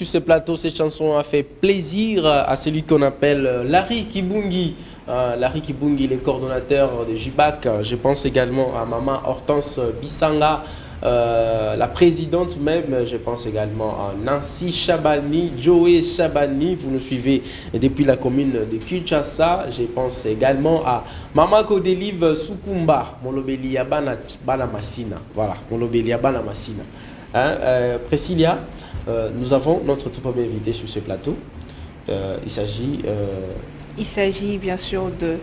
sur ce plateau. Cette chanson a fait plaisir à celui qu'on appelle Larry Kibungi. Larry Kibungi, le coordonnateur de JIBAC. Je pense également à maman Hortense Bissanga, la présidente même. Je pense également à Nancy Chabani, Joey Chabani. Vous nous suivez depuis la commune de Kinshasa. Je pense également à maman Kodelive Sukumba, Molobelia Bana Massina. Voilà, Molobelia Bana Massina. Priscilla, nous avons notre tout premier invité sur ce plateau. Il s'agit bien sûr de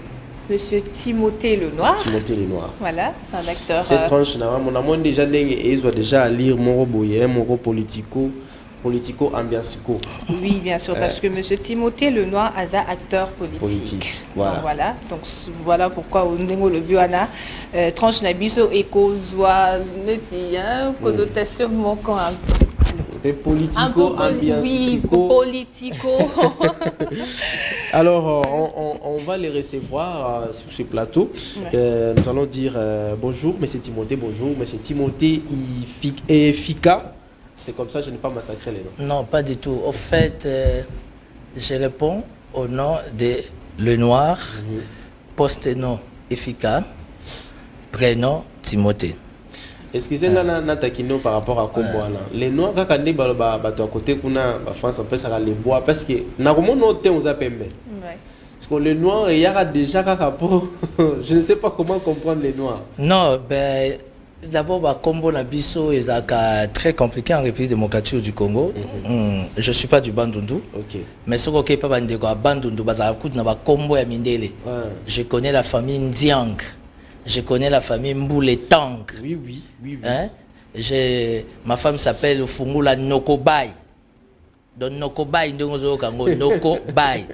Monsieur Timothée Lenoir. Timothée Lenoir. Voilà, c'est un acteur. Cette tranche, mon amour déjà à lire mon politico ambiancico. Oui, bien sûr, parce que Monsieur Timothée Lenoir est un acteur politique. Voilà. Donc voilà pourquoi au niveau le buana tranche nabiso éco zoa connotation manquant un politico ambiancico. Oui, politico. Alors, on va les recevoir sur ce plateau. Ouais. Nous allons dire bonjour, monsieur Timothée, bonjour, monsieur Timothée Fika. C'est comme ça, je n'ai pas massacré les noms. Non, pas du tout. Au fait, je réponds au nom de Lenoir, post-nom Fika, prénom Timothée. Excusez-moi, Natakino par rapport à Komboana. Les Noirs, quand on est à côté, France, on peut s'arrêter les bois parce que normalement, on a pembe. Parce que les Noirs, il y a déjà un rapport. Je ne sais pas comment comprendre les Noirs. Non, ben d'abord, Combo Nabiso est très compliqué en République démocratique du Congo. Je ne suis pas du Bandundu. Mais ce qui est pas du Bandundu, je connais la famille Ndiang. Je connais la famille Mbouletang. Oui. Hein? Ma femme s'appelle Fungula Nokobai. Donc Nokobai, Nokobai.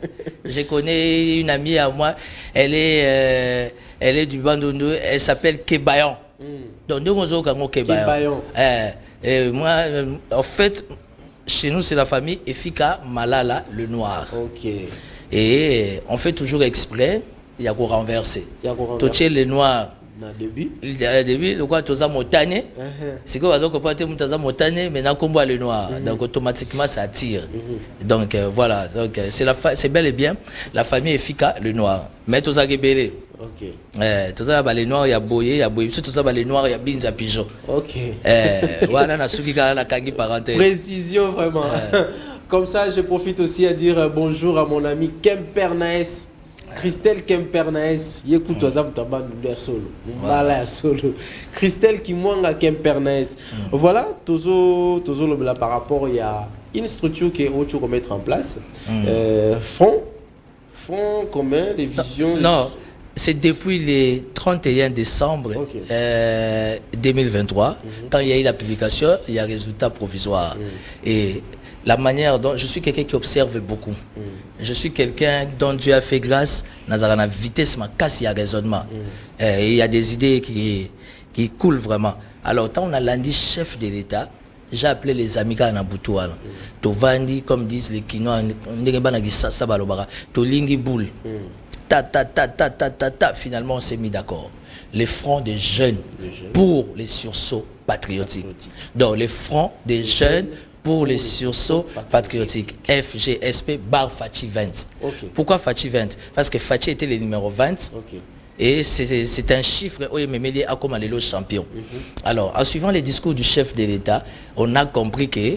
Je connais une amie à moi, elle est du Bandundu, elle s'appelle Kebayon. Donc Kebayon. Moi, en fait, chez nous, c'est la famille Efika Malala Lenoir. Et on fait toujours exprès. Il y a qu'à renverser. Toché les noirs. Début, le quoi tu as montané. C'est que vous avez montané, montané, mais n'a combat les noirs. Donc automatiquement ça attire. Donc voilà. Donc c'est bel et bien la famille Efika le noir. Mais tous à Gébélé. Tous à les noirs il y a boyé, tout ça les noirs il y a binza pigeon. Voilà na sukiga na kangi parenthèse. Précision vraiment. Comme ça je profite aussi à dire bonjour à mon ami Kempernaes. Christelle Kempernaes, écoute toi ça solo. Solo. Christelle qui mwanga Kempernaes. Voilà, toujours là par rapport il y a une structure qui est autre qu'on mettre en place. Front commun des visions. Non, c'est depuis le 31 décembre 2023 quand il y a eu la publication, il y a résultat provisoire et la manière dont je suis quelqu'un qui observe beaucoup. Je suis quelqu'un dont Dieu a fait grâce dans la vitesse, ma casse, il y a raisonnement. Il y a des idées qui coulent vraiment. Alors, quand on a lundi chef de l'État, j'ai appelé les amis à Nabutual. Tovandi, comme disent les Kinois, Tolingi boule. Finalement, on s'est mis d'accord. Les fronts des jeunes pour les sursauts patriotiques. Donc, les fronts des jeunes pour les sursauts patriotiques. FGSP bar Fachi 20. Pourquoi Fachi 20? Parce que Fachi était le numéro 20. Et c'est un chiffre OMMD a comme le champion. Alors, en suivant les discours du chef de l'État, on a compris que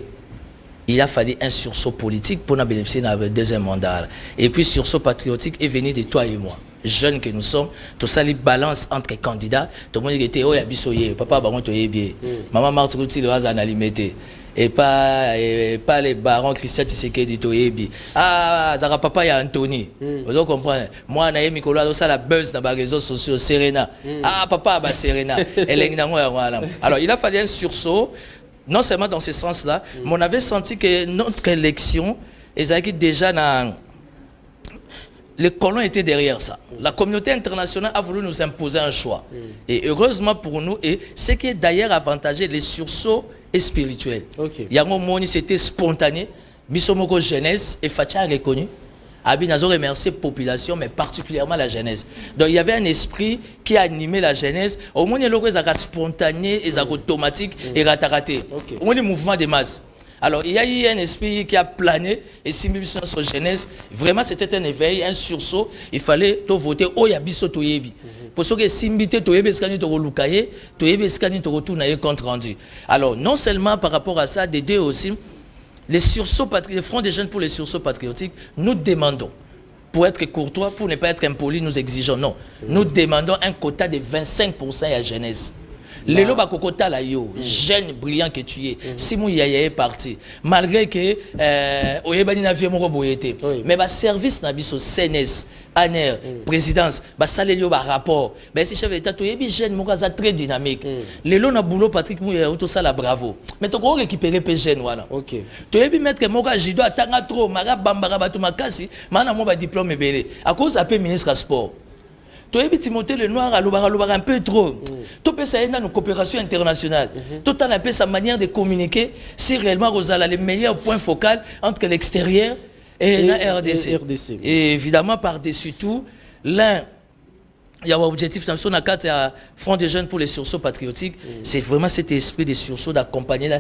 il a fallu un sursaut politique pour bénéficier d'un deuxième mandat. Et puis sursaut patriotique est venu de toi et moi. Jeunes que nous sommes, tout ça les balance entre candidats. Tout le monde était oh yabisoye, papa baron toye bien, maman Martin le hasard alimité. Et pas les barons Christian Tshisekedi toyebi. Ah, zara papa ya Anthony. Vous comprenez? Moi na Nicolas ça la buzz dans les réseaux sociaux Serena. Ah papa ba Serena. Alors il a fallu un sursaut. Non seulement dans ce sens-là, mais on avait senti que notre élection, déjà dans les colons étaient derrière ça. La communauté internationale a voulu nous imposer un choix. Et heureusement pour nous, et ce qui est d'ailleurs avantageux, les sursauts et spirituels. Yango Moni, c'était spontané. Bissomoko jeunesse, et Fatia a reconnu. Abinazo remercié la population, mais particulièrement la jeunesse. Donc il y avait un esprit qui animait la jeunesse. Au moins, il y a spontané, et automatique, et rataraté. Au moins, les mouvements de masse. Alors, il y a eu un esprit qui a plané et simulation sur jeunesse. Vraiment, c'était un éveil, un sursaut. Il fallait tout voter. Oh, il y a biso toyebi. Pour ceux qui simbité toyebi, skani to lukaye, toyebi skani to retournaye compte rendu. Alors, non seulement par rapport à ça, d'aider aussi les sursauts patriotiques, les fronts des jeunes pour les sursauts patriotiques, nous demandons, pour être courtois, pour ne pas être impoli, nous exigeons, non. Nous demandons un quota de 25% à la jeunesse. Les loba kokota la yo, jeune brillant que tu es, si mou yaya est parti, malgré que oyebani na vie moko boyete, mais ba service na biso CNS, ANER, présidence, ba salé yo ba rapport, ben si chef d'état to yebi jeune moko za très dynamique. Les lo na boulot Patrick mou yaya to sala bravo. Mais to ko récupérer pe jeune wana. OK. To yebi mettre moko jido atanga trop, mara bambara batu makasi, mana mo ba diplôme belé. À cause appel ministre à sport. Tu as Timothée le Noir à un peu trop. Tu peux ça dans nos coopérations internationales. Tout en appelle sa manière de communiquer si réellement Rosala les meilleurs points focaux entre l'extérieur et la RDC. Et évidemment par-dessus tout, l'un il y a un objectif dans son carte à Front des jeunes pour les sursauts patriotiques, c'est vraiment cet esprit de sursaut d'accompagner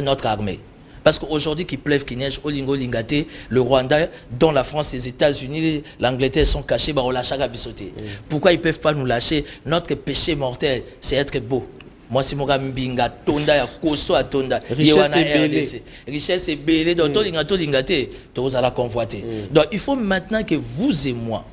notre armée. Parce qu'aujourd'hui, qu'il pleuve, qu'il neige, Olingo Lingate, le Rwanda, dont la France, les États-Unis, l'Angleterre sont cachés, on lâche à bisoter. Pourquoi ils ne peuvent pas nous lâcher? Notre péché mortel, c'est être beau. Moi, c'est mon mbinga, tonda, ya costo à tonda. Richesse est belle. Richesse est belle. Donc, Lingate, tous à la convoiter. Donc, il faut maintenant que vous et moi,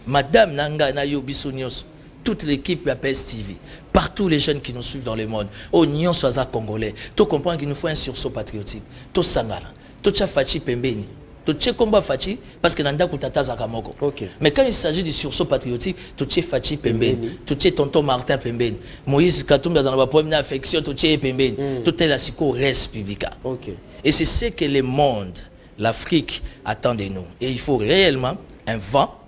Madame Nanga, Nayo Bissonios, toute l'équipe de PS TV, partout les jeunes qui nous suivent dans le monde, au Nyon Soaza Congolais, tu comprends qu'il nous faut un sursaut patriotique. Tu sangala, tu fachi pembeni, tu combat fachi parce que nanda kutata zakamoko. Mais quand il s'agit du sursaut patriotique, tu fachi pembeni, tu tonton Martin pembeni, Moïse Katumba dans la première affection, tu pembeni, tu es la siko res publica. Et c'est ce que le monde, l'Afrique attend de nous. Et il faut réellement un vent.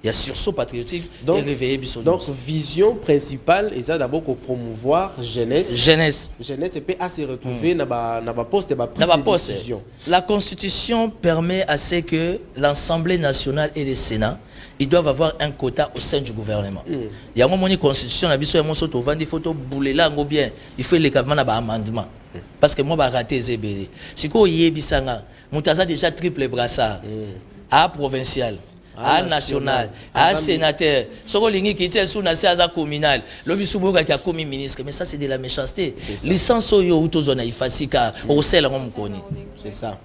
Il y a sursaut patriotique et réveiller Bissonios. Donc, vision principale, c'est d'abord pour promouvoir jeunesse. Jeunesse peut se retrouver dans le poste de prise de décision. La Constitution permet à ce que l'Assemblée nationale et le Sénat, ils doivent avoir un quota au sein du gouvernement. Il y a une constitution, il faut bouler là, il faut les amendements. Parce que moi, je vais rater les ébélés. Si vous avez déjà triple brassard, à provincial. À national, à sénateur, à communal, ministre, mais ça c'est de la méchanceté. Licence au zone ifasika au sel c'est ça.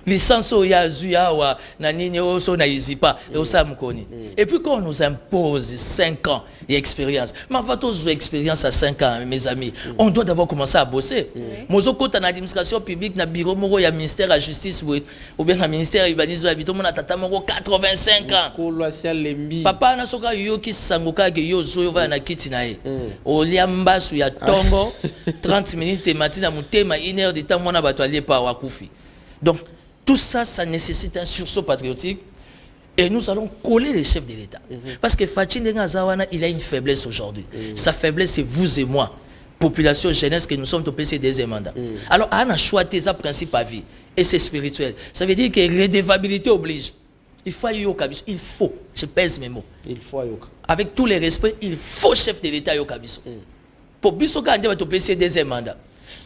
Licence au yazuya na nini oso na izipa et au samkoni. Et puis quand on nous impose 5 ans d'expérience, mais avant toute expérience à 5 ans mes amis, on doit d'abord commencer à bosser. Mozo kota na administration publique na bureau moko ya ministère de la justice ou bien na ministère urbanisme habito mona tata moko 85 ans. Papa na soka yo ki sangoka ke yo zo va na kiti na ye. O liamba su ya tongo 30 minutes matina mutema 1 heure de temps mona bato ali pa wakufi. Donc tout ça, ça nécessite un sursaut patriotique et nous allons coller les chefs de l'État. Parce que Fachi Ndengazawana, il a une faiblesse aujourd'hui. Sa faiblesse, c'est vous et moi, population jeunesse, que nous sommes au PC deuxième mandat. Alors, on a choisi ça principe à vie et c'est spirituel. Ça veut dire que redevabilité oblige. Il faut Yokabiso. Il faut, je pèse mes mots. Il faut Yoka. Avec tous les respects, il faut chef de l'État Yokabiso. Pour Bisoka, on est au PC deuxième mandat.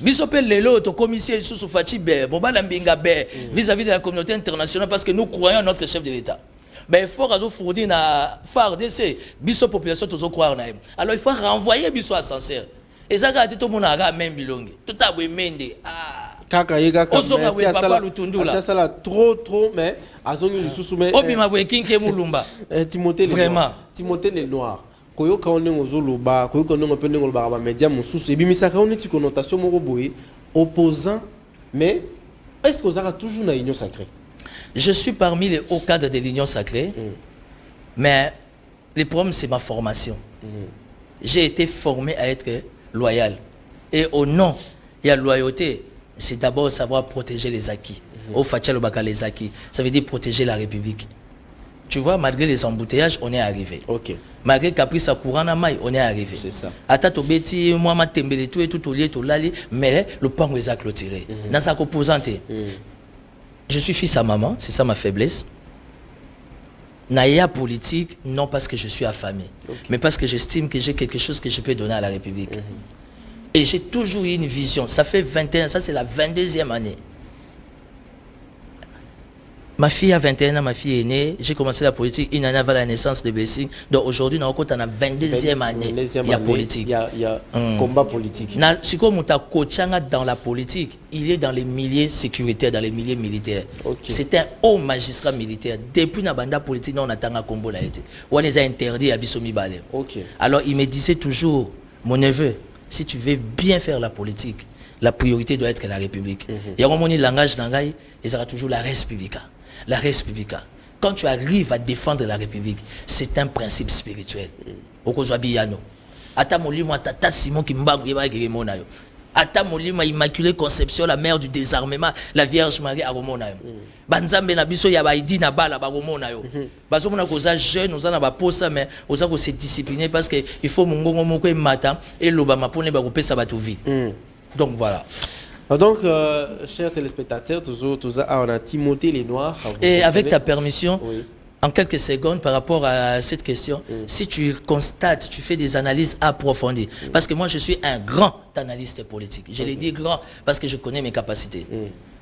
Bisope lelo to commissaire sous Fachi Ber, Bobala Mbinga Ber, vis-à-vis de la communauté internationale parce que nous croyons en notre chef de l'État. Ben il faut razo fourni na FARDC, biso population tozo croire na. Alors il faut renvoyer biso à sincère. Et ça ga tout mon aga même bilongi. Tout a mende. Ah. Kaka yega ka. Ça là trop mais azongi lisusu mais. Obima bwe kinke mulumba. Timothée vraiment. Timothée le Noir. Koyoka onengo zoloba, koyoka onengo pe ndengolo ba média mususu ebimisaka oneti connotation moko boye opposant mais est-ce que vous avez toujours dans l'union sacrée? Je suis parmi les hauts cadres de l'union sacrée. Mais le problème c'est ma formation. J'ai été formé à être loyal et au nom il y a loyauté, c'est d'abord savoir protéger les acquis. Au Fatial Baka les acquis, ça veut dire protéger la République. Tu vois, malgré les embouteillages, on est arrivé. Malgré Caprice à Courana Maï, on est arrivé. C'est ça. Atato Beti, moi, ma tembele, tout et tout au lieu, tout lali, mais le pan est à clôturer. Dans sa composante. Je suis fils à maman, c'est ça ma faiblesse. Naïa politique, non parce que je suis affamé, mais parce que j'estime que j'ai quelque chose que je peux donner à la République. Et j'ai toujours eu une vision. Ça fait 21, ça c'est la 22e année. Ma fille a 21 ans, ma fille est née. J'ai commencé la politique une année avant la naissance de Blessing. Donc aujourd'hui, on a la 22e année. Il y a politique. Il y a combat politique. Si on a dans la politique, il est dans les milieux sécuritaires, dans les milieux militaires. Okay. C'est un haut magistrat militaire. Depuis la bande politique, on attend à Combo. On les a interdits à Bissomi Balé. Okay. Alors il me disait toujours, mon neveu, si tu veux bien faire la politique, la priorité doit être la République. Il y a un langage dans il y aura toujours la République. La République. Quand tu arrives à défendre la République, c'est un principe spirituel. Ata molimo tata Simon Kimbangu yeba geremona yo. Ata molimo Immaculée Conception, la mère du désarmement, la Vierge Marie aromona yo. Banzambe na biso ya baidi na bala baromona yo. Bazo mona koza jeune, oza na ba posa mais oza ko se discipliner parce que il faut mongongo moko e mata et loba mapone ba kopesa bato vie. Donc voilà. Donc, chers téléspectateurs, toujours on a Timothée Lenoir. Et avec ta permission, oui. En quelques secondes par rapport à cette question, si tu constates, tu fais des analyses approfondies, parce que moi je suis un grand analyste politique. Je l'ai dit grand parce que je connais mes capacités.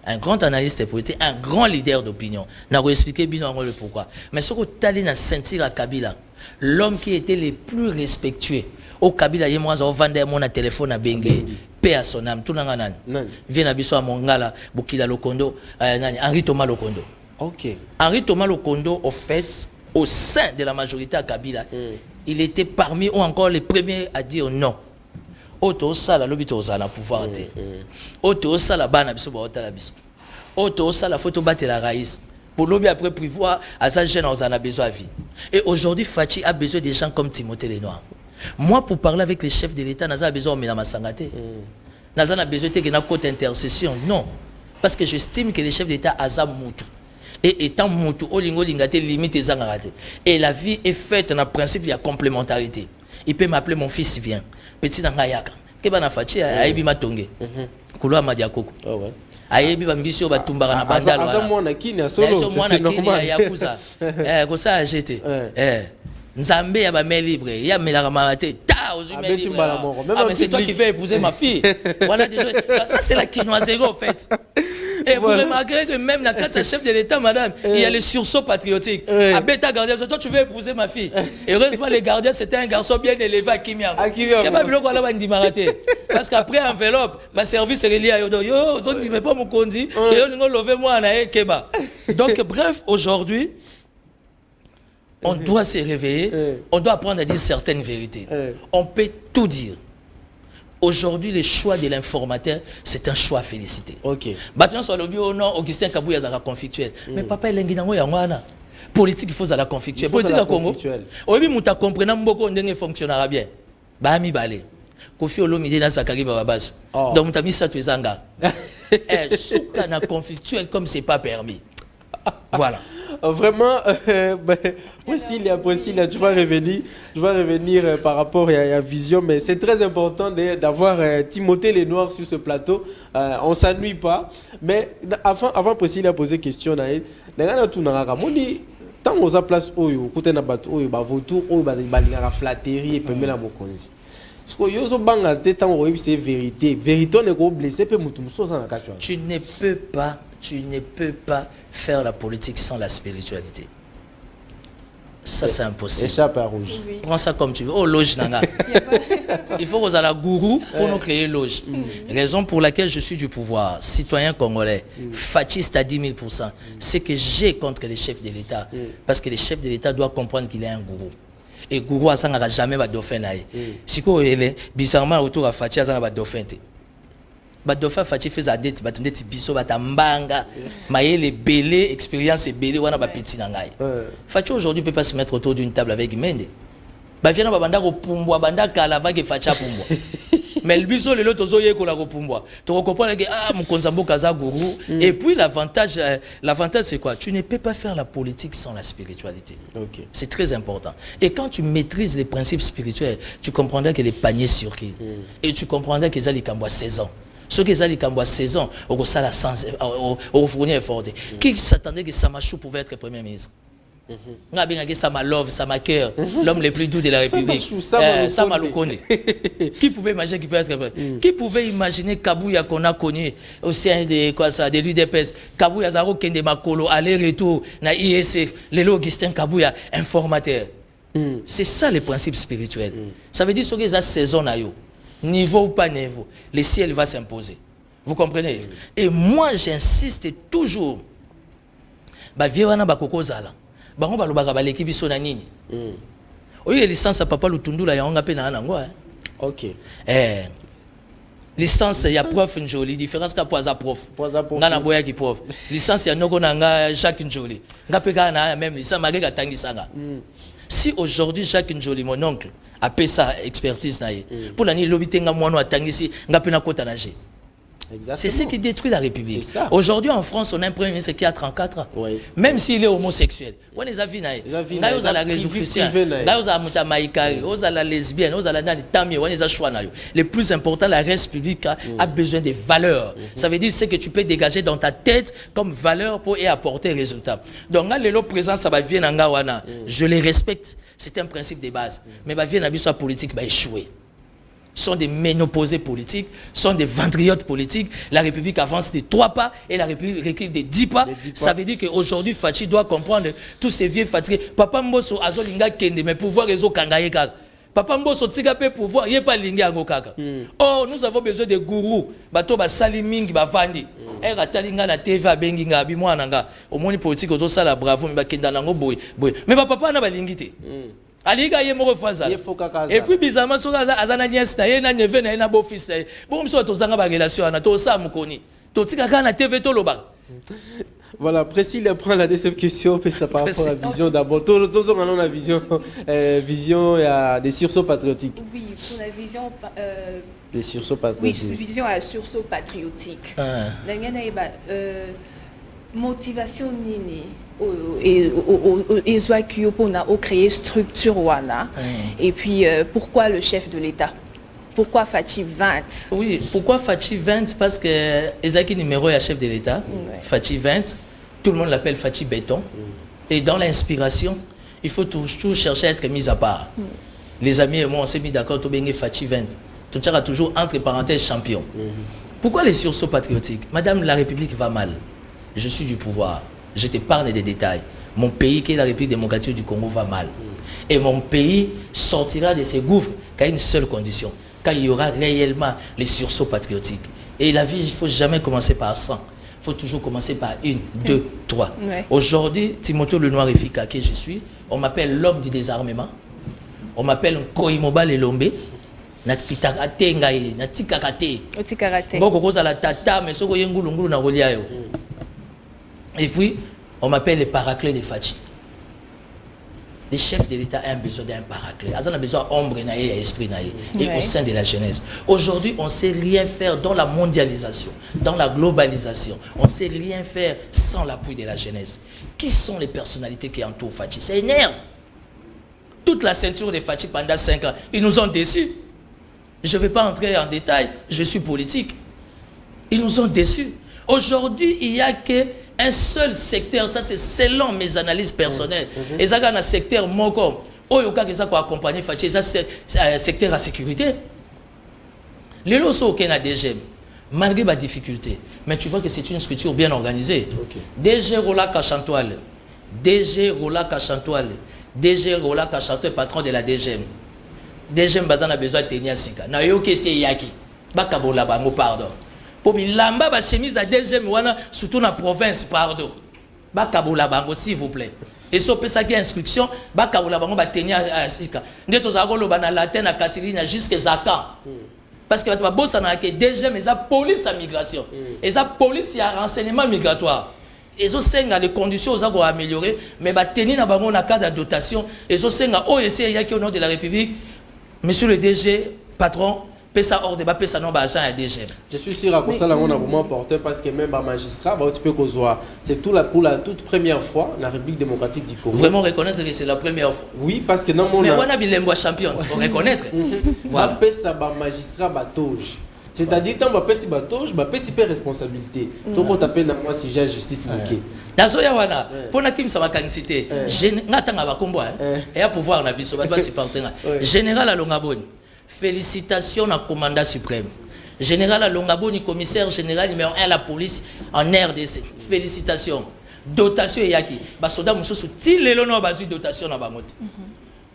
Un grand analyste politique, un grand leader d'opinion. N'a pas expliqué bien le pourquoi. Mais ce que tu as sentir à Kabila, l'homme qui était le plus respectueux. Au Kabila, il y a moi, on vendait mon téléphone à Bengue. Paix à son âme. Tout le monde. Vient à Bisso à Mongala, Bukila Lokondo, Henri Thomas Lokondo. Ok. Henri Thomas Lokondo, au fait, au sein de la majorité à Kabila, il était parmi ou encore les premiers à dire non. Auto sala l'obito za la pouvoir te. Auto sala bana biso ba otala biso. Auto sala photo battre la raïs. Pour l'objet après prévoir à sa jeune on a besoin de vie. Et aujourd'hui Fachi a besoin des gens comme Timothée Lenoir. Moi pour parler avec les chefs de l'État, naza besoin de ma sangate. Naza na besoin de na côté intercession. Non. Parce que j'estime que les chefs d'État azam mutu. Et étant mutu olingo lingate limite zangate. Et la vie est faite dans le principe de la complémentarité. Il peut m'appeler mon fils vient. Petit Nangayaka. Keba na Fachi aibi matonge. Kulwa madiakoko. Ah ouais. Aibi bambisio batumbara na bandalo. Aza mwana kini solo c'est normal. Yakuza. Kosa ajete. Nzambe ya ba main libre. Ya melaka mamate. Ta ozumi libre. Ah mais c'est toi qui veux épouser ma fille. Voilà déjà. Ça c'est la quinoiserie en fait. Et vous remarquerez que même la carte chef de l'État, madame, il y a le sursaut patriotique. À Beta Gardien, toi tu veux épouser ma fille. Heureusement, les gardiens, c'était un garçon bien élevé à Kimia. Il n'y a pas de quoi là-bas, parce qu'après enveloppe, ma service est relié à Yodo. Yo, on ne dit pas mon condi. Et on levé moi à Keba. Donc, bref, aujourd'hui, on doit se réveiller. On doit apprendre à dire certaines vérités. On peut tout dire. Aujourd'hui, le choix de l'informateur, c'est un choix félicité. Ok. Bâtiment sur le bio, non, Augustin Kabou, il y a la conflictuelle. Mais papa, il y a une politique, il faut la conflictuelle. Politique à Congo. Oui, mais tu comprends beaucoup de fonctionnera bien. Bahami Balé. Kofi Olomide dans sa carrière Babas. Donc, tu as mis ça, tu es zanga. Souka na conflictuelle comme c'est pas permis. Voilà. Vraiment, Priscilla, tu vas revenir par rapport à la vision, mais c'est très important d'avoir Timothée Lenoir sur ce plateau. On ne s'ennuie pas. Mais avant Priscilla poser question, tant on a place où côté na bateau où ba vautour où ba la flatterie et pemela mokonzi. Ce que yo zo banga tant on c'est vérité on est ko blessé pe mutu muso na kacho. Tu ne peux pas faire la politique sans la spiritualité. Ça, c'est impossible. Échappe à rouge. Oui. Prends ça comme tu veux. Oh, loge, nanga. Il faut qu'on ait la gourou pour nous créer loge. Raison pour laquelle je suis du pouvoir, citoyen congolais, fasciste à 10 000%. C'est que j'ai contre les chefs de l'État. Parce que les chefs de l'État doivent comprendre qu'il est un gourou. Et gourou, ça n'aura jamais de dauphin. Si vous avez bizarrement autour à Fachi, ça n'a pas de dauphin. Badofa Fachi fait sa dette, batondeti biso batambanga, maye les belé expérience et belé wana ba petit nangai. Fachi aujourd'hui peut pas se mettre autour d'une table avec Mende. Ba viena ba banda ko pumbwa banda kala vague Fachi pumbwa. Mais le biso le loto zoye ko la ko pumbwa. Tu comprends que mon konzambo kaza gourou et puis l'avantage c'est quoi? Tu ne peux pas faire la politique sans la spiritualité. Okay. C'est très important. Et quand tu maîtrises les principes spirituels, tu comprendras que les paniers surqués et tu comprendras que ça les cambois 16 ans. Ceux qui ont 16 ans, au fournir effort. Qui s'attendait que Samachou pouvait être Premier ministre? Sama Love, Sama Cœur, l'homme le plus doux de la République. Sama Lukonde. Qui pouvait imaginer qu'il peut être Qui pouvait imaginer Kabouya qu'on a connu au sein de quoi ça, de l'UDPS, Kabouya Zaro Kende Makolo, aller-retour, na IEC, Lelo Augustin Kabouya, informateur. C'est ça le principe spirituel. Ça veut dire que ça saison na yo, niveau ou pas niveau, le ciel va s'imposer. Vous comprenez? Et moi j'insiste toujours. Ba viwana ba kokozala. Bango balobaka baleki biso na nini. Oyo licence papa Lutundula ya onga pe na nango. OK. Licence ya prof Njoli, différence ka poza prof. Nga na boya ki prof. Licence ya noko na nga Jacques Njoli. Nga pe ka na même licence mageka tangisanga. Si aujourd'hui Jacques Njoli mon oncle a fait sa expertise na ye. Pour la ni lobitenga mwana atangisi nga pe na kota na je. C'est ce qui détruit la République. Aujourd'hui, en France, on a un premier ministre qui a 34 ans. Oui. Même s'il est homosexuel. On les a vus. On a la réjouissance. On a la lesbienne. On a la tamie. On a choix. Le plus important, la race publique a besoin de valeurs. Ça veut dire ce que tu peux dégager dans ta tête comme valeur pour y apporter résultat. Donc, là, le présent, ça va venir en Gawana. Je les respecte. C'est un principe de base. Mais va venir en politique, va échouer. Sont des ménopausés politiques, sont des ventriotes politiques. La République avance de 3 pas et la République recule de 10 pas. Ça veut dire qu'aujourd'hui, Fachi doit comprendre tous ces vieux fatigués. Papa Mbosso, Azolinga Kende, mais pouvoir réseau Kangaye Kaka. Papa Mbosso, Tigapé, pouvoir, il n'y a pas Linga Ango Kaka. Oh, nous avons besoin de gourous. Bato Saliming, Bavandi. Et Ratalinga na TV, Benginga, Bimouananga. Au monde politique, au ça la bravo, mais Kendanango Boy. Mais papa n'a pas Lingité. Aliga ye moko faza. Et puis bizarrement soka azana nièce na ye na neveu na ye na beau-fils na ye. Bon mso tozanga ba relation na to sa mukoni. To tika kana TV to loba. Voilà, Priscille prend la deuxième question, puis ça par rapport à la vision d'abord. Tous on a la vision des sursauts patriotiques. Oui, pour la vision des sursauts patriotiques. Oui, vision à sursaut patriotique. Motivation nini et créer structure wana. Et puis pourquoi le chef de l'État? Pourquoi Fachi 20? Oui, pourquoi Fachi 20? Parce que Ezaki numéro est chef de l'État. Fachi 20, tout le monde l'appelle Fachi Béton. Et dans l'inspiration, il faut toujours chercher à être mis à part. Les amis et moi, on s'est mis d'accord, tout bien Fachi 20. Tout ça toujours entre parenthèses champion. Pourquoi les sursauts patriotiques? Madame, la République va mal. Je suis du pouvoir. Je t'épargne des détails. Mon pays, qui est la République démocratique du Congo, va mal. Et mon pays sortira de ses gouffres qu'à une seule condition. Quand il y aura réellement les sursauts patriotiques. Et la vie, il ne faut jamais commencer par 100. Il faut toujours commencer par 1, 2, 3. Aujourd'hui, Timothée Lenoir Efika, qui je suis, on m'appelle l'homme du désarmement. On m'appelle Koimoba Lelombe. Et puis, on m'appelle les paraclés de Fachi. Les chefs de l'État ont besoin d'un paraclet. Ils ont besoin d'ombre et esprit et au sein de la jeunesse. Aujourd'hui, on ne sait rien faire dans la mondialisation, dans la globalisation. On ne sait rien faire sans l'appui de la jeunesse. Qui sont les personnalités qui entourent Fachi? Ça énerve. Toute la ceinture de Fachi pendant 5 ans, ils nous ont déçus. Je ne vais pas entrer en détail, je suis politique. Ils nous ont déçus. Aujourd'hui, il n'y a qu'un seul secteur, ça c'est selon mes analyses personnelles. Et ça, dans le secteur Moko, ils ont accompagné Fachi, ça c'est secteur à sécurité. Les lots sont au DGM, malgré ma difficulté. Mais tu vois que c'est une structure bien organisée. DG Rola Kachantoile, DG Rola Kachantoile, DG Rola Kachantoile, patron de la DGM. DGM Bazan a besoin de tenir Sika. Na yo ke se yaki. Bakabola bango pardon. Pour bilamba ba chemise à DGM wana surtout na province pardon. Bakabola bango s'il vous plaît. Et so pesa ki instruction bakabola bango ba tenir Sika. Ndeto za koloba na latin na Katirina jusqu'à Zakan. Parce que ba bossa na ke DGM eza police à migration. Eza police ya renseignement migratoire. Ils ont les conditions aux améliorer, mais ba tenir na bango na cadre de dotation. Ils ont OEC yaki au nom de la République. Monsieur le DG, patron, pesa hors débat, pesa non agent à DG. Je suis sûr que ça, on a vraiment porté parce que même un magistrat, c'est pour la toute première fois dans la République démocratique du Congo. Vraiment reconnaître que c'est la première fois. Oui, parce que non, mais on a bien champion, il faut reconnaître. Voilà. Pesa magistrat batouge. C'est-à-dire, tant que je suis pas responsabilité. Tant qu'on t'appelle dans moi si j'ai justice manquée. Nazoya wana, pour na kim ça va kanisité. N'atanga ba kombo et à pouvoir na biso ba supporter. Général Alongaboni, félicitations na commandant suprême. Général Alongaboni, commissaire général numéro 1 à la police en RDC. Félicitations. Dotation yaki. Ba soda mususu ti lelo no bazu dotation na ba moto.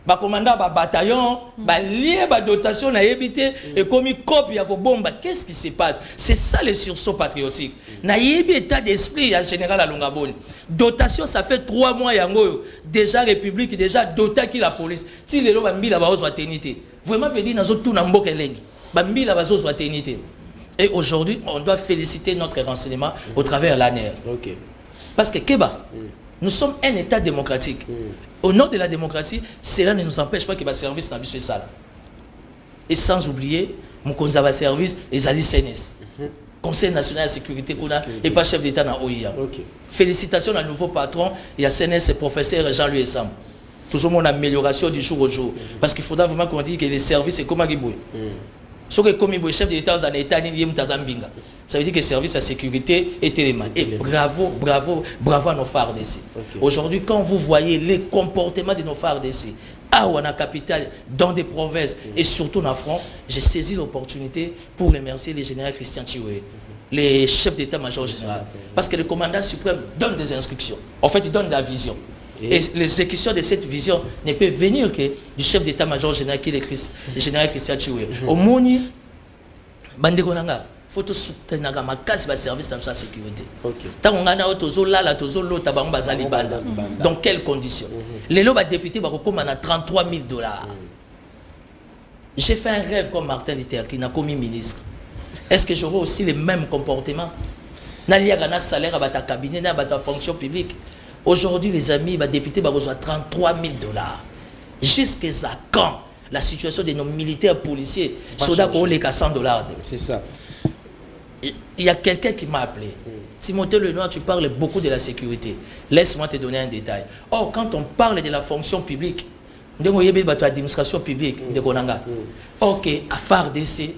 Ba commandant ba bataillon, ba lié ba dotation na yebité et comme copie ya ko bomba. Qu'est-ce qui se passe? C'est ça le sursaut patriotique. Na yebi état d'esprit ya général Alongaboni. Dotation ça fait 3 mois yango déjà république déjà dota qui la police. Ti lelo ba mbila ba ozo tenité. Vraiment veut dire nazo tout na mboka elengi. Ba mbila ba ozo tenité. Et aujourd'hui, on doit féliciter notre renseignement au travers l'ANR. OK. Parce que Keba, nous sommes un État démocratique. Au nom de la démocratie, cela ne nous empêche pas que le service n'a pas fait ça. Et sans oublier, mon conseil service, les alliés CNS. Conseil national de sécurité, et pas chef d'État dans OIA. Félicitations à nouveau patron, il y a CNS et professeur Jean-Louis Essam. Toujours mon amélioration du jour au jour. Parce qu'il faudra vraiment qu'on dise que les services, c'est comme un guiboué. Ce que comme le chef d'État en État, ça veut dire que le service à sécurité est élément. Et bravo, bravo, bravo à nos phares d'ici. Aujourd'hui, quand vous voyez les comportements de nos phares d'ici, à la capitale, dans des provinces et surtout en France, j'ai saisi l'opportunité pour remercier les généraux Christian Chioué, les chefs d'état-major général. Parce que le commandant suprême donne des instructions. En fait, il donne de la vision. Et l'exécution de cette vision ne peut venir que du chef d'état-major général qui est le général Christian Chioué. Au Moni, Bandegonanga, il faut soutenir ma casse de service de la sécurité. Tant qu'on a dans quelles conditions? Les lots députés vont recommander 33 000 $. J'ai fait un rêve comme Martin Luther qui n'a commis ministre. Est-ce que j'aurai aussi les mêmes comportements? N'a pas salaire à ta cabinet, à ta fonction publique. Aujourd'hui, les amis, les députés vont recevoir 33 000 $. Jusqu'à quand la situation de nos militaires policiers, soldats pour les 100 $. C'est ça. Il y a quelqu'un qui m'a appelé. Timothée Lenoir, tu parles beaucoup de la sécurité. Laisse-moi te donner un détail. Or, quand on parle de la fonction publique, de l'administration publique, de Konanga, ok, à FARDC,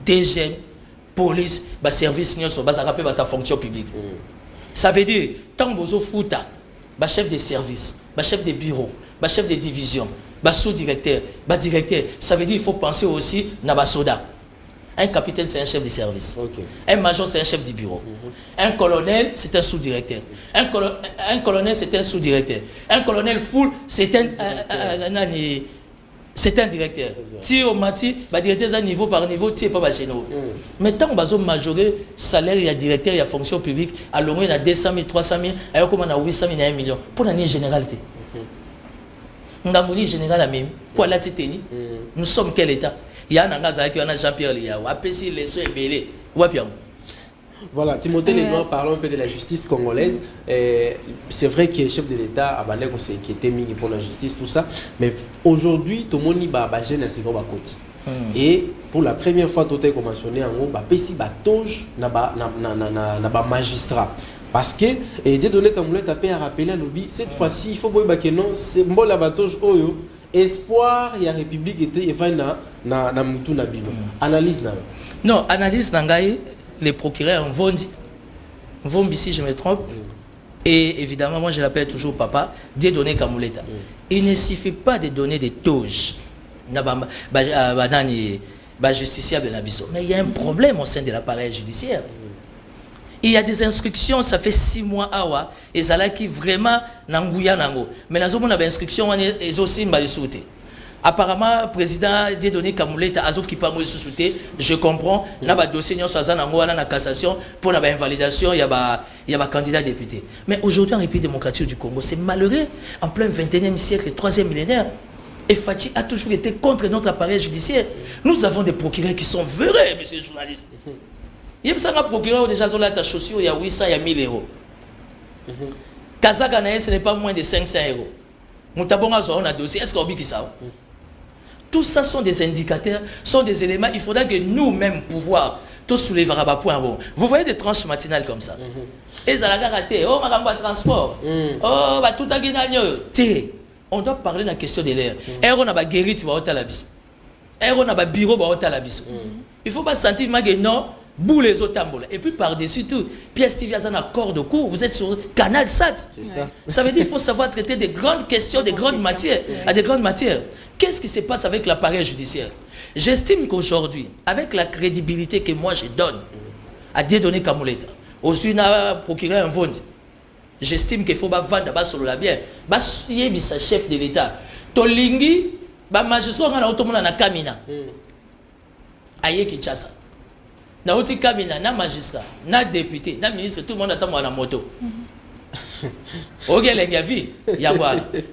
DGM, police, service, ta fonction publique. Ça veut dire, tant que vous fouta, chef de service, chef de bureau, chef de division, sous-directeur, directeur, ça veut dire qu'il faut penser aussi à soda. Un capitaine, c'est un chef de service. Un major, c'est un chef du bureau. Un colonel, c'est un sous-directeur. Un colonel, c'est un sous-directeur. Un colonel full, c'est un directeur. Si on m'a dit, directeur niveau par niveau, tu n'es pas chez nous. Mais tant qu'on va majorer salaire, il y a directeur, il y a fonction publique, à l'heure, il y a 200 000, 300 000, à l'heure, il y a 800 000, il y a 1 million. Pour la généralité. Nous avons dit général à même. Pour la Titanie, nous sommes quel État? Il y a un Jean-Pierre Liao, APC, les soins ébélés. Voilà, Timothée Lenoir, parlons un peu de la justice congolaise. C'est vrai que le chef de l'État a inquiété pour la justice, tout ça. Mais aujourd'hui, tout le monde est jeune à et pour la première fois, tout est mentionné en haut, il y a magistrat. Parce que, et des données comme vous l'avez rappelé à l'objet, cette fois-ci, il faut que non, c'est bon la batoge oyo. Espoir, il y a République était et na mutu na bino. Analyse na. Non, analyse nangaï, les procureurs vont si je me trompe. Et évidemment, moi je l'appelle toujours papa, des données Kamouleta. Il ne suffit pas de donner des toges. Justiciable na biso. Mais il y a un problème au sein de l'appareil judiciaire. Il y a des instructions, ça fait 6 mois awa, et ça là qui vraiment n'angouya nango. Mais nous avons des instructions, ils aussi mal sauté. Apparemment, le président Dieudonné Kamouleta Azo qui pas sous-souté, je comprends. Là, le dossier nous sommes en la cassation pour la invalidation, il y a candidat député. Mais aujourd'hui, en République démocratique du Congo, c'est malheureux, en plein 21e siècle, 3e millénaire. Et Fachi a toujours été contre notre appareil judiciaire. Nous avons des procureurs qui sont vrais, monsieur le journaliste. Il y a un procureur déjà dans la chaussure, il y a 800, il y a 1000 euros. Kazakanae, ce n'est pas moins de 500 euros. Moutabonga a un dossier, est-ce qu'on dit ça? Tout ça sont des indicateurs, sont des éléments. Il faudra que nous-mêmes pouvoir tout soulever à point bon. Vous voyez des tranches matinales comme ça. Et ça l'a raté. Oh, madame, transport. Oh, tout a gagné. On doit parler de la question de l'air. On a guéri, tu vas au talabis. On a bureau, tu vas au talabis. Il faut pas sentir que non, boule les autres tambours. Et puis par-dessus tout, Pierre Stevie a un accord de cours, vous êtes sur Canal Sat. C'est ça. Ça veut dire qu'il faut savoir traiter des grandes questions, des grandes matières, à des grandes matières. Qu'est-ce qui se passe avec l'appareil judiciaire? J'estime qu'aujourd'hui, avec la crédibilité que moi je donne à Dieudonné Kamoleta, aussi n'a procuré un vote, j'estime qu'il faut vendre sur la bière. Il y a chef de l'État. Tolingi, magistrat na automona na Kamina. Aye Kinshasa. Na oti Kamina, na magistrat, na député, na ministre, tout le monde attend na moto. Ok, les gars,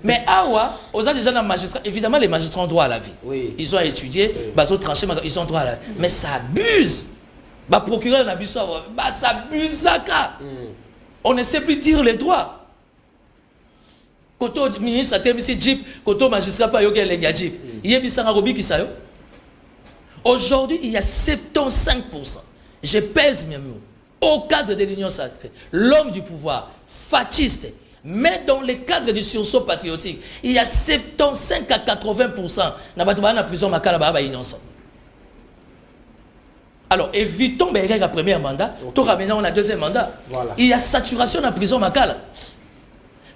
mais awa, aux déjà dans magistrat, évidemment les magistrats ont droit à la vie. Oui. Ils ont étudié, ils ont tranché, ils ont droit à la vie. Mais ça abuse. Bah procureur n'a abuse, bah ça abuse ça. On ne sait plus dire les droits. Quand le ministre a terminé Jeep, quand le magistrat pas yoga les gars Jeep, il y a bisanga robi qui ça. Aujourd'hui, il y a 75%. Je pèse mes mots. Au cadre de l'Union sacrée, l'homme du pouvoir, fasciste, mais dans le cadre du sursaut patriotique, il y a 75 à 80% na prison makala ba innocent. Alors évitons le premier mandat, tout ramenons le deuxième mandat. Voilà. Il y a saturation dans la prison makala.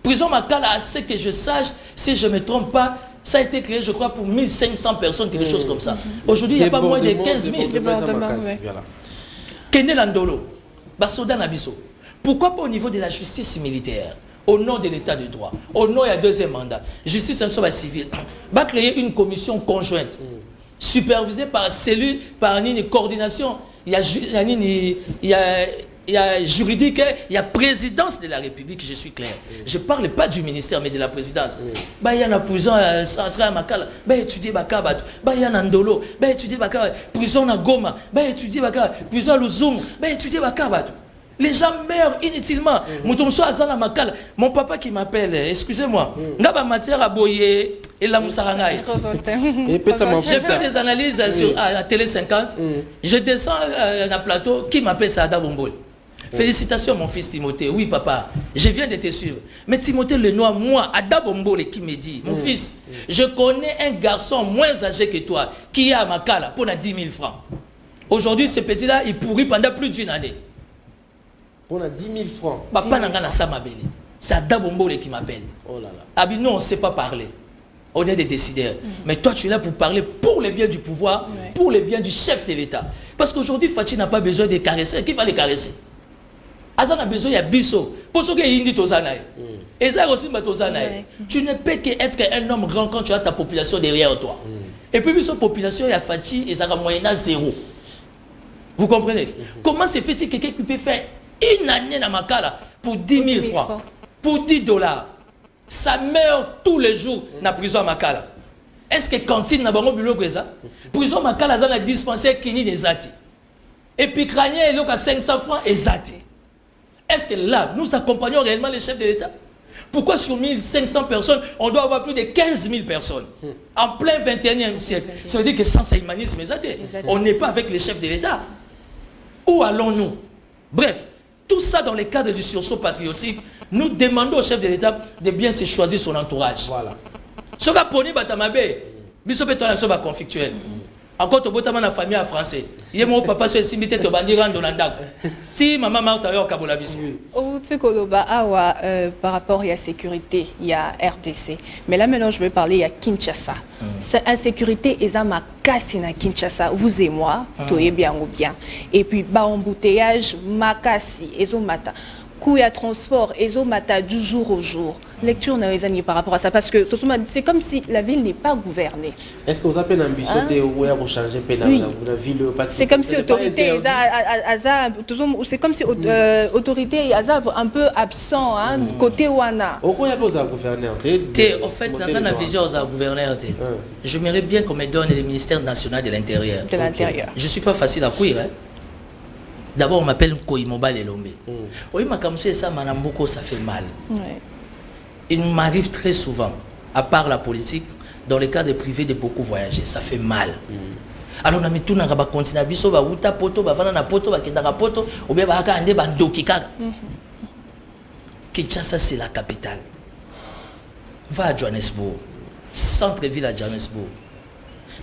Prison makala, à ce que je sache, si je ne me trompe pas, ça a été créé, je crois, pour 1500 personnes, quelque chose comme ça. Aujourd'hui, il n'y a pas moins de 15 000. Kende Landolo, Basoda Nabiso. Pourquoi pas au niveau de la justice militaire, au nom de l'état de droit, au nom du deuxième mandat, justice civile, va créer une commission conjointe, supervisée par cellule, par une coordination, il y a juridique, il y a présidence de la République, je suis clair. Je ne parle pas du ministère, mais de la présidence. Il y a la prison centrale à Makala, il y a étudié Bakabat, il y a Nandolo, il y a étudié Bakabat, prison à Goma, il y a étudié Bakabat, prison à Luzum, il y a étudié Bakabat. Les gens meurent inutilement. Mon papa qui m'appelle, excusez-moi, Ngaba matière à Boye et la Moussarangaï. J'ai fait des analyses sur la Télé 50. Je descends dans le plateau, qui m'appelle Saada Bombol. Félicitations mon fils Timothée. Oui papa, je viens de te suivre. Mais Timothée Lenoir, moi, Ada Bombol qui me dit, mon fils, je connais un garçon moins âgé que toi qui est à Makala pour 10 000 francs. Aujourd'hui, ce petit-là, il pourrit pendant plus d'une année. On a 10 000 francs. Papa n'a pas ça m'appelle. C'est Ada Bombol qui m'appelle. Oh là là. Ah, non, on ne sait pas parler. On est des décideurs. Mais toi, tu es là pour parler pour le bien du pouvoir, pour le bien du chef de l'État. Parce qu'aujourd'hui, Fatih n'a pas besoin de caresser. Qui va les caresser? Azan a besoin, il y a Bisso. Pour ceux qui ont dit Tozanaï. Et ça aussi, Tozanaï. Tu ne peux qu'être un homme grand quand tu as ta population derrière toi. Et puis, Bisso, population, il y a Fatih et ça a moyen à zéro. Vous comprenez? Comment se fait-il que quelqu'un peut faire une année dans Makala pour 10 000 francs, pour 10 $? Ça meurt tous les jours dans la prison à Makala. Est-ce que cantine n'a pas de boulot que ça? Prison à Makala, ça a dispensaire qui n'est des athées. Et puis crânien, il y a 500 francs et zati. Est-ce que là, nous accompagnons réellement les chefs de l'État? Pourquoi sur 1500 personnes, on doit avoir plus de 15 000 personnes en plein 21e siècle? Ça veut dire que sans humanisme, on n'est pas avec les chefs de l'État. Où allons-nous? Bref, tout ça dans le cadre du sursaut patriotique, nous demandons au chef de l'État de bien se choisir son entourage. Voilà. Ce qu'a poni Batamabe, biso petona so ba conflictuel. Encore to botama na famille en français. Yé mon papa so simité to bandira ndonanda. Ti maman Martha yo kabola biso. Au Tsekoloba awa par rapport à la sécurité, il y a RDC. Mais là maintenant je vais parler il y a Kinshasa. Cette insécurité ezama kasi na Kinshasa, vous et moi, toye bien ou bien. Et puis ba embouteillage makasi ezomata. Coût et transport, ezomata du jour au jour. Lecture par rapport à ça, parce que c'est comme si la ville n'est pas gouvernée. Est-ce que vous avez une ambition de changer la ville? C'est comme si autorité, c'est comme si autorité un peu absent côté Wana. Pourquoi il y a besoin de gouverneur? En fait, dans une vision de gouverneur, j'aimerais bien qu'on me donne le ministère national de l'Intérieur. Je ne suis pas facile à courir. D'abord, on m'appelle Koimoba Lelombe. Oui, ma comme ça, Manamboko, ça fait mal. Il m'arrive très souvent, à part la politique, dans le cas des privés, de beaucoup voyager. Ça fait mal. Alors, on a mis tout dans le continent. On va uta poto, on va na poto, on va poto, ou bien on va ande bandoki kaka. Kinshasa, c'est la capitale. Va à Johannesburg, centre-ville à Johannesburg.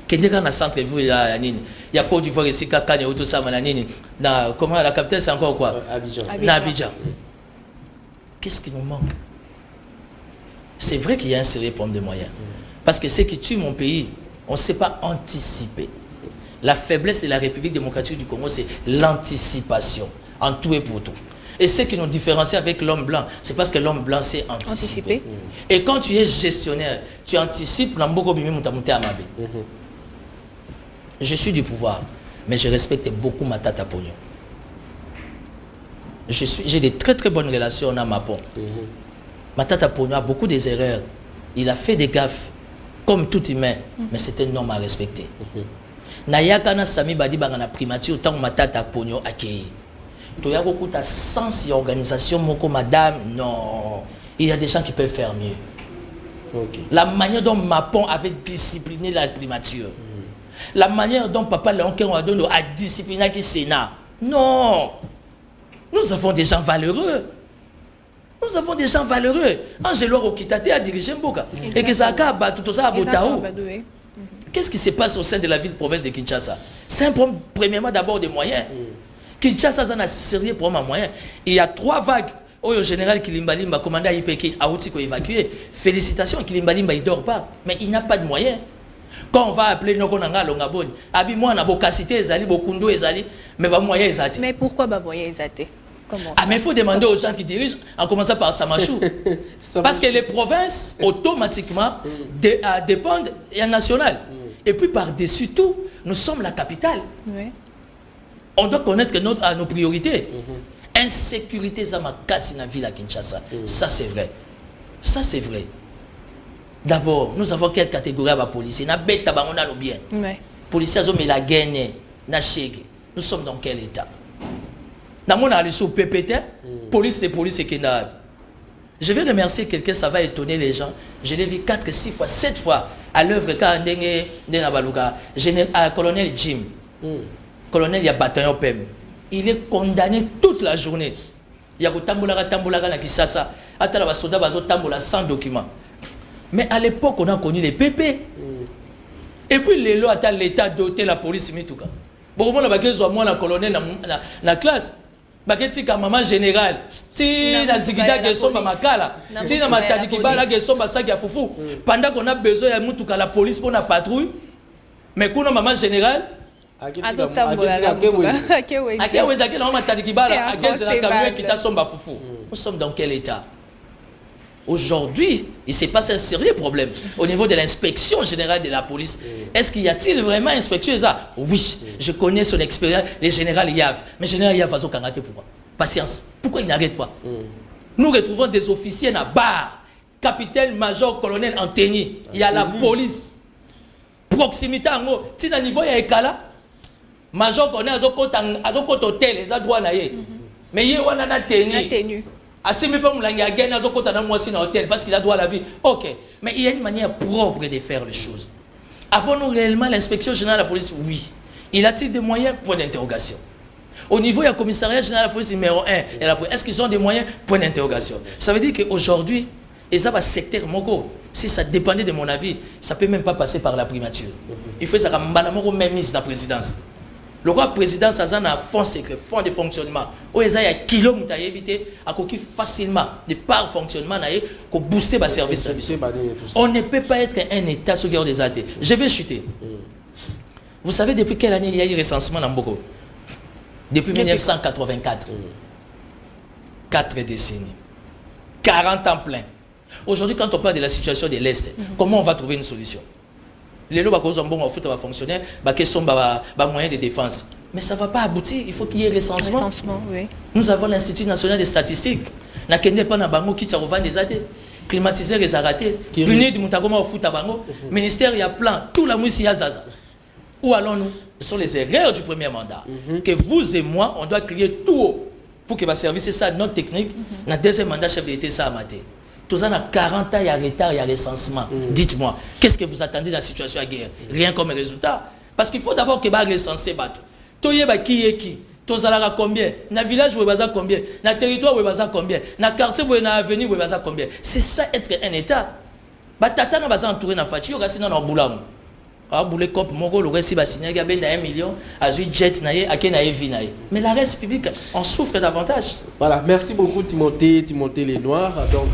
Kende dans centre ville ya nini. Il y a Côte d'Ivoire ici Kanye auto ça nini. Dans comment la capitale c'est encore quoi? Abidjan. Na Abidjan. Qu'est-ce qui nous manque? C'est vrai qu'il y a un sérieux problème de moyens. Parce que ce qui tue mon pays, on ne sait pas anticiper. La faiblesse de la République démocratique du Congo, c'est l'anticipation, en tout et pour tout. Et ce qui nous différencie avec l'homme blanc, c'est parce que l'homme blanc sait anticiper. Et quand tu es gestionnaire, tu anticipes. Je suis du pouvoir, mais je respecte beaucoup ma tata Pognon. J'ai des très très bonnes relations à Mapon. Ma tata Pognon a beaucoup des erreurs. Il a fait des gaffes, comme tout humain, mais c'est un homme à respecter. Nayakana Sami Badi Bangana primature, autant que ma tata Pognon a accueilli. Tu as beaucoup de sens et organisation, madame. Non, il y a des gens qui peuvent faire mieux. La manière dont Mapon avait discipliné la primature, la manière dont Papa Léon Kenouadon a discipliné le Sénat. Non, nous avons des gens valeureux. Nous avons des gens valeureux. Angelo Rokitate a dirigé Mboka. Et que ça a tout ça à Botaou. Qu'est-ce qui se passe au sein de la ville-province de Kinshasa? C'est un problème, premièrement, d'abord des moyens. Kinshasa a un sérieux problème à moyens. Il y a 3 vagues. Au général Kilimbalimba, commandant IPK, a aussi évacué. Félicitations, Kilimbalimba, il ne dort pas. Mais il n'a pas de moyens. Quand on va appeler Nokonanga Longaboni, Abimou, on a beaucoup cité Ezali, beaucoup de Ezali, mais pas moyen Ezali. Mais pourquoi pas moyen Ezali? Ah, mais il faut demander aux gens qui dirigent, en commençant par Samachou. Parce que les provinces, automatiquement, dépendent et national. Et puis par-dessus tout, nous sommes la capitale. Oui. On doit connaître nos priorités. Insécurité, Zamakasi na ville à Kinshasa. Ça, c'est vrai. Ça, c'est vrai. D'abord, nous avons quelle catégorie à policiers? Na bête tabangona no bien. Policiers ont mis la gaine, na chèque. Nous sommes dans quel état? Namon a sous PPT, police des polices et Kenda. Je vais remercier quelqu'un, ça va étonner les gens. Je l'ai vu 4, 6 fois, 7 fois à l'œuvre quand colonel Jim. Colonel, il y a bataillon PEM. Il est condamné toute la journée. Il y a tamboulaga na Kisasa. Attends, les soldats bazo tamboula sans document. Mais à l'époque, on a connu les PP. Et puis les lois, l'État doté la police mitouka. Bon, on a besoin de colonel na classe. Baketi ka maman général ti na zigida ke somba makala ti na matadi kibala ke somba saki ya fufu pendant qu'on a besoin ya mutuka la police pour na patrouille mais kuna maman général nous sommes dans quel état? Aujourd'hui, il se passe un sérieux problème au niveau de l'inspection générale de la police. Est-ce qu'il y a-t-il vraiment inspection? Oui, je connais son expérience, le général Yav. Mais le général Yav va se cangater pourquoi? Patience. Pourquoi il n'arrête pas? Nous retrouvons des officiers à barre, capitaine, major, colonel en tenue. Il y a la police. Proximité en haut. Si à niveau il y a Ekala, major, colonel, azokot hôtel, les adroits naïe. Mais il y a un tenue. Parce qu'il a droit à la vie. Ok. Mais il y a une manière propre de faire les choses. Avons-nous réellement l'inspection générale de la police? Oui. Il a-t-il des moyens? Point d'interrogation. Au niveau du commissariat général de la police numéro 1, est-ce qu'ils ont des moyens? Point d'interrogation. Ça veut dire qu'aujourd'hui, et ça va secteur Moko, si ça dépendait de mon avis, ça ne peut même pas passer par la primature. Il faut que ça soit même mise dans la présidence. Le roi président a un fonds secret, fonds de fonctionnement. Où il y a kilomètres à éviter, à facilement, de par fonctionnement, pour booster le service. On ne peut pas être un État sous guerre des athées. Je vais chuter. Vous savez depuis quelle année il y a eu recensement dans Mboko? Depuis 1984. 4 décennies. 40 ans plein. Aujourd'hui, quand on parle de la situation de l'Est, comment on va trouver une solution? Les lois va fonctionner, moyens de défense. Mais ça ne va pas aboutir, il faut qu'il y ait recensement. Oui. Nous avons l'Institut national des statistiques. N'a pas na bango qui s'arrivent des athées. Climatiseur les arrêtés. Punir Moutagoma au foot à bango. Ministère, il y a plein. Tout la mousse, il y a zaza. Où allons-nous? Ce sont les erreurs du premier mandat. Que vous et moi, on doit crier tout haut pour que le service, ça, notre technique, notre deuxième mandat, chef de l'État, ça a maté. Tout ça, dans 40 ans, il y a retard, il y a recensement. Dites-moi, qu'est-ce que vous attendez dans la situation de guerre? Rien comme résultat. Parce qu'il faut d'abord que vous recenser. Qui est qui? Tozalaka combien? Na village où est combien? Na territoire où est combien? Na quartier où est avenue où est combien? C'est ça être un État. Tata na baza entouré na fati yo kasi na boulam. a boulé cop moko le reste va signer il a ben 1 million a jet na ye a ken na vie na ye. Mais la reste publique on souffre davantage. Voilà, merci beaucoup Timothée Lenoir. Donc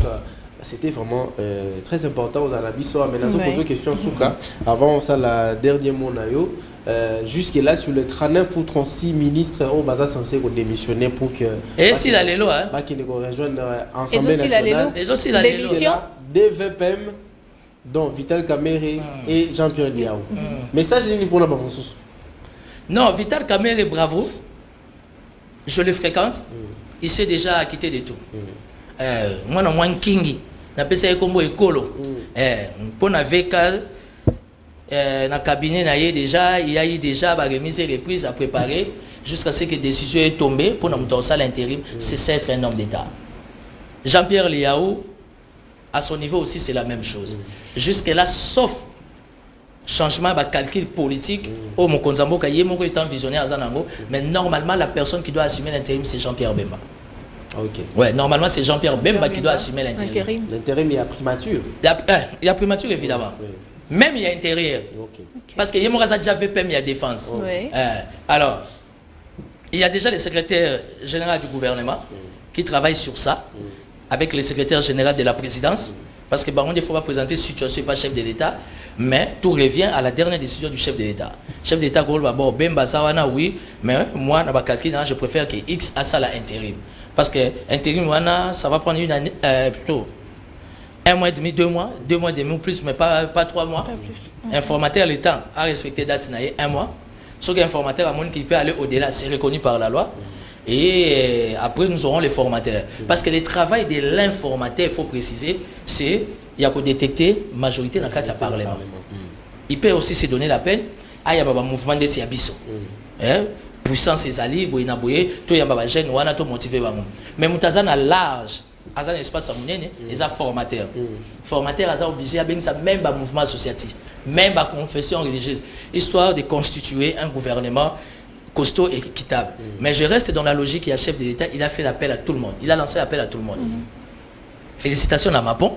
c'était vraiment très important aux Anabiso. Maintenant, je pose une question Souka. Avant ça, la dernière mot nayo. Jusque-là, sur les 39 ou 36 ministres au Baza censé démissionner pour que. Et si la Lélo, hein? Pas qu'ils rejoignent l'Assemblée nationale. Et aussi la Lélo. DVPM, dont Vital Kamere et Jean-Pierre Liao. Message ni pour la Bamoussous. Non, Vital Kamere, bravo. Je le fréquente. Il s'est déjà acquitté de tout. Moi, non, moi, Kingi. N'appelle ça comme écolo. Pour la VK, dans le cabinet, il y a eu déjà la remise et reprise à préparer jusqu'à ce que la décision est tombée pour nous donner ça l'intérim. C'est être un homme d'État. Jean-Pierre Liao, à son niveau aussi, c'est la même chose. Jusque-là, sauf changement de calcul politique, mon Konzambo est un visionnaire, mais normalement, la personne qui doit assumer l'intérim, c'est Jean-Pierre Bemba. Ok. Ouais, normalement, c'est Jean-Pierre Bemba qui doit assumer l'intérim. L'intérim, il y a primature. Il y a primature, évidemment. Oui. Même il y a intérieur. Okay. Parce qu'il y a déjà VPM, il y a défense. Oui. Alors, il y a déjà le secrétaire général du gouvernement qui travaille sur ça, avec le secrétaire général de la présidence. Parce que il ne faut pas présenter situation, pas chef de l'État, mais tout revient à la dernière décision du chef de l'État. Le chef de l'État, Bemba Sawana, oui, mais moi, je préfère que X a ça l'intérim. Parce que l'intérim, ça va prendre une année, plutôt 1 mois et demi, 2 mois et demi ou plus, mais pas 3 mois. Informateur, le temps à respecter date, 1 mois. Sauf qu'informateur, à mon qui peut aller au-delà, c'est reconnu par la loi. Et après, nous aurons les formateurs. Parce que le travail de l'informateur, il faut préciser, c'est il y a pour détecter majorité dans le cadre du Parlement. Il peut aussi se donner la peine. Il y a un mouvement de Tiabiso. Puissance et alliés, il y a un jeune qui est motivé. Mais Moutazan a large. Dans un espace ils sont formateurs. Formateurs, ils sont obligés à même un mouvement associatif, même à confession religieuse, histoire de constituer un gouvernement costaud et équitable. Mais je reste dans la logique, il y a chef de l'État, il a fait l'appel à tout le monde. Il a lancé l'appel à tout le monde. Félicitations à Mapon.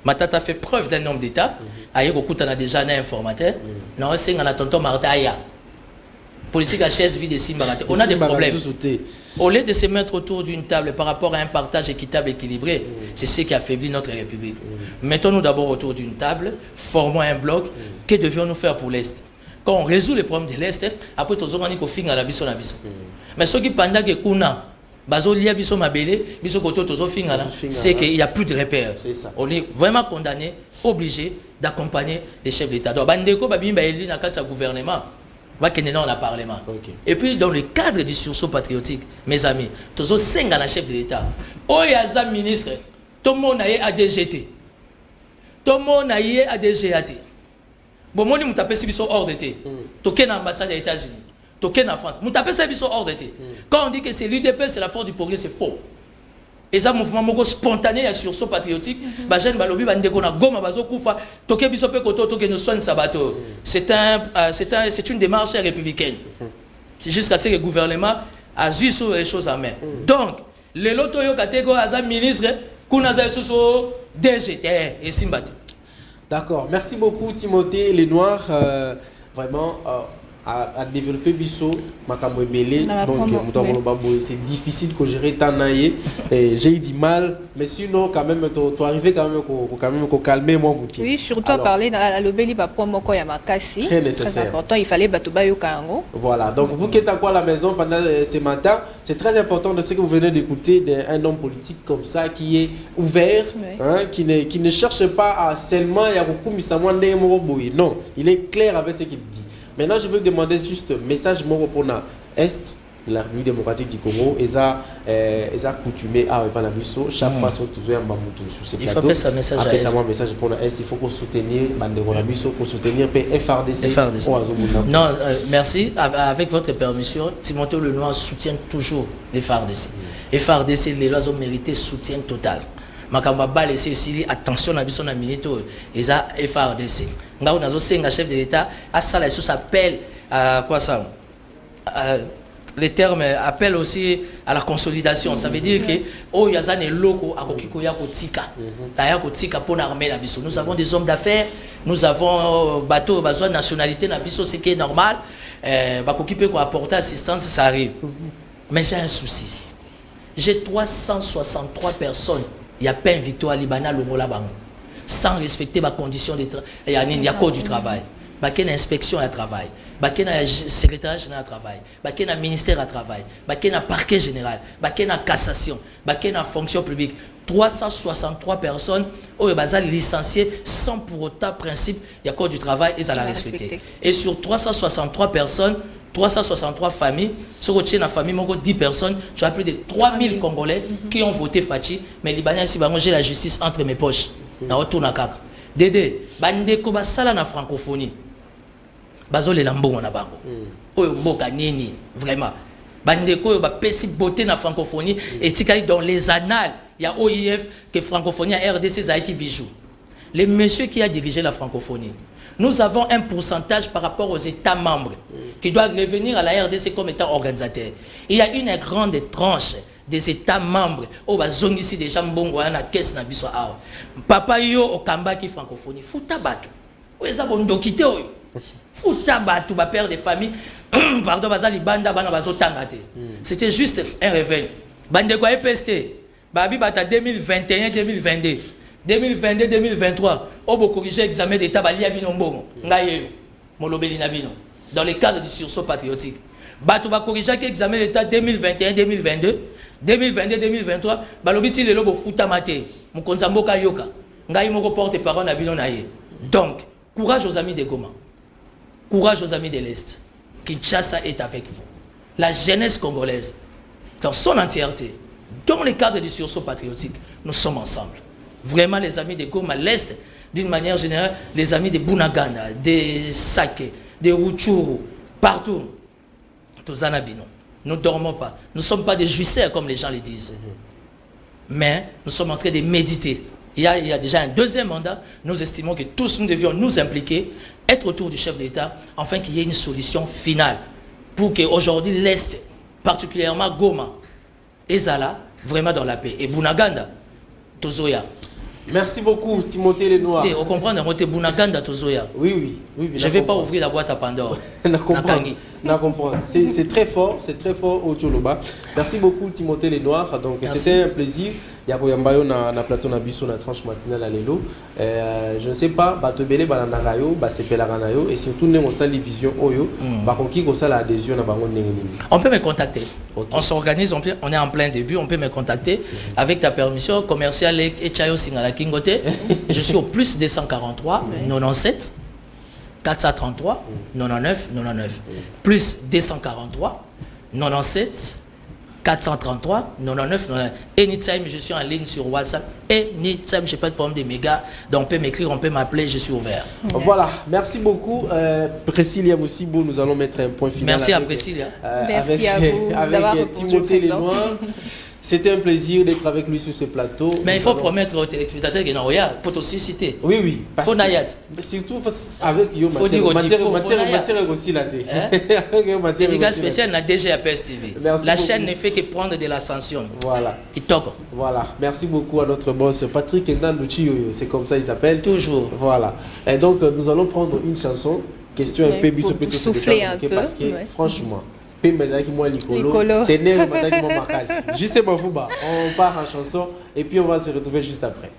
Matata fait preuve d'un homme d'État. Aïe, beaucoup a déjà un informateur. Non, c'est un tonton Martaya. Politique à chaise vide et Simbarate. On a des problèmes. Au lieu de se mettre autour d'une table par rapport à un partage équitable, équilibré, c'est ce qui affaiblit notre République. Mettons-nous d'abord autour d'une table, formons un bloc. Que devions-nous faire pour l'Est? Quand on résout les problèmes de l'Est, après, tout le monde a fait la biso. Mais ce qui pendant que Kuna, c'est qu'il n'y a plus de repères. On est vraiment condamné, obligé d'accompagner les chefs d'État. Donc, Bandeko, Babimba, Eli, dans le gouvernement. Dans le Parlement. Et puis dans le cadre du sursaut patriotique, mes amis, tous les 5 ans chef de l'État, oh il y a un ministre, tout le monde a DGT, tout le monde a DGAT. Bon, moi, je me tapé si ils sont hors de thé. Toqué dans l'ambassade des États-Unis, toqué en France. Je me tapé si ils sont hors de thé. Quand on dit que c'est l'UDP, c'est la force du progrès, c'est faux. Et ça, mouvement spontané, un sursaut patriotique. C'est une démarche républicaine. C'est jusqu'à ce que le gouvernement a vu sur les choses en main. Donc, les loto yo catégorie à ministre, Kounaza sous DGT et Simbati. D'accord. Merci beaucoup Timothée Lenoir. Vraiment. À développer biso makambo ebele donc c'est difficile que gérer tanaye et j'ai eu du mal mais sinon quand même tu arriver quand même qu'on calmer mon bouquet. Oui, surtout à parler à l'obéli ba pour moko ya makasi. Très important, il fallait batuba yo kango. Voilà, donc vous qui êtes encore à la maison pendant ce matin, c'est très important de ce que vous venez d'écouter d'un homme politique comme ça qui est ouvert, hein, qui ne cherche pas à seulement ya kokumisa mwande mo boy. Non, il est clair avec ce qu'il dit. Maintenant, je veux demander juste un message pour l'Est de la République démocratique du Congo. Ils ont coutumé à Panabiso. Chaque fois, ils toujours un sur ces plateaux. Il faut appeler ça message à l'Est. Un message pour l'Est. Il faut qu'on soutenir Banderabiso, pour soutenir FRDC. Non, merci. Avec votre permission, Timothée Lenoir soutient toujours les FRDC. Les FRDC, les lois ont mérité soutien total. Makamba laisser ici attention à biso na milito ils a FRDC ngao nazo senga chef de l'État à ça la sous appel à quoi ça les termes appellent aussi à la consolidation. Ça veut dire que oh yazane loko akokiko ya kotika. Ya kotika pour l'armée na biso. Nous avons des hommes d'affaires, nous avons bateau besoin de nationalité na biso, ce qui est normal. Bakokipe ko apporter assistance, ça arrive. Mais j'ai un souci. J'ai 363 personnes. Il y a peine victoire Libana Longola Bango. Sans respecter ma condition de travail. Il y a code du travail. Il y a inspection à travail. Il y a secrétaire général à travail. Il y a ministère à travail. Il y a parquet général. Il y a cassation. Il y a fonction publique. 363 personnes ont été licenciées sans pour autant principe. Il y a code du travail et ça l'a respecté. Et sur 363 personnes, 363 familles, sur la famille, 10 personnes, tu as plus de 3000 Congolais qui ont voté Fachi, mais les Libanais, si j'ai la justice entre mes poches. Na retourne à Kaka. Dédé, bandeko basala na francophonie. Bazo le lambo na bango. Oyo mboka nini vraiment. Bandeko yo ba pesi beauté na francophonie et tikali dans les annales, il y a OIF que francophonie à RDC Zaiki bijou. Le monsieur qui a dirigé la francophonie. Nous avons un pourcentage par rapport aux États membres qui doivent revenir à la RDC comme étant organisateur. Il y a une grande tranche des États membres au bazong ici déjà mbongo na caisse na biso awa. Papa yo okamba ki francophonie futa batu. Oza bondokité oyo. Futa batu ba père de famille pardon bazali banda bana bazotanga te. C'était juste un réveil. Bande ko EPST babi bata 2021 2022. 2022 2023 obo corriger examen d'état balia bino mbongo ngaye molobeli na bino dans le cadre du sursaut patriotique. Batu ba corriger examen d'état 2021 2022 2022 2023 balobiti lelo bo futa maté mukonza mboka yoka ngai moko porte parole na bino na ye. Donc courage aux amis de Goma, courage aux amis de l'Est. Kinshasa est avec vous. La jeunesse congolaise dans son entièreté, dans le cadre du sursaut patriotique, nous sommes ensemble. Vraiment les amis de Goma, l'Est, d'une manière générale, les amis de Bunagana, de Sake, de Rutshuru, partout, tous Anabino. Nous ne dormons pas. Nous ne sommes pas des jouisseurs comme les gens le disent. Mais nous sommes en train de méditer. Il y a déjà un deuxième mandat. Nous estimons que tous nous devions nous impliquer, être autour du chef d'État, afin qu'il y ait une solution finale. Pour qu'aujourd'hui l'Est, particulièrement Goma, et Zala, vraiment dans la paix. Et Bunaganda, Tozoya. Merci beaucoup, Timothée Lenoir. On comprend, Bunaganda, Tozoya. Oui. Je ne vais pas ouvrir la boîte à Pandore. On comprend. C'est très fort au Tcholoba. Merci beaucoup, Timothée Lenoir. Donc, c'était un plaisir. Yakoyambayo na plateau na biso na tranche matinale à l'élo. Je ne sais pas, batobele bananayo, basepelaranayo et surtout nous on les vision oyo, bakoki ko sala adhésion na bango ndenge nini. On peut me contacter. Okay. On s'organise, on est en plein début, on peut me contacter avec ta permission commerciale et Chayo Singala Kingote. Je suis au plus 243 97 433 99 99 plus 243 97 433 99 99. Anytime je suis en ligne sur WhatsApp. Anytime j'ai pas de problème de méga. Donc on peut m'écrire, on peut m'appeler, je suis ouvert. Voilà, merci beaucoup. Priscilla Moussibou, nous allons mettre un point final. Merci à Priscilla. Merci à vous avec Timothée Lenoir. C'était un plaisir d'être avec lui sur ce plateau. Mais il faut promettre aux téléspectateurs qu'il y a pour aussi citer. Oui. Faut Nayat. Surtout avec Yo matière aussi la télé. Les dégâts spéciaux, la DGAPS TV. La chaîne ne fait que prendre de l'ascension. Voilà. Voilà. Merci beaucoup à notre boss Patrick Ndandouchi, c'est comme ça il s'appelle. Toujours. Voilà. Et donc nous allons prendre une chanson. Question un peu pour souffler un peu. Parce que franchement. Juste on part en chanson et puis on va se retrouver juste après.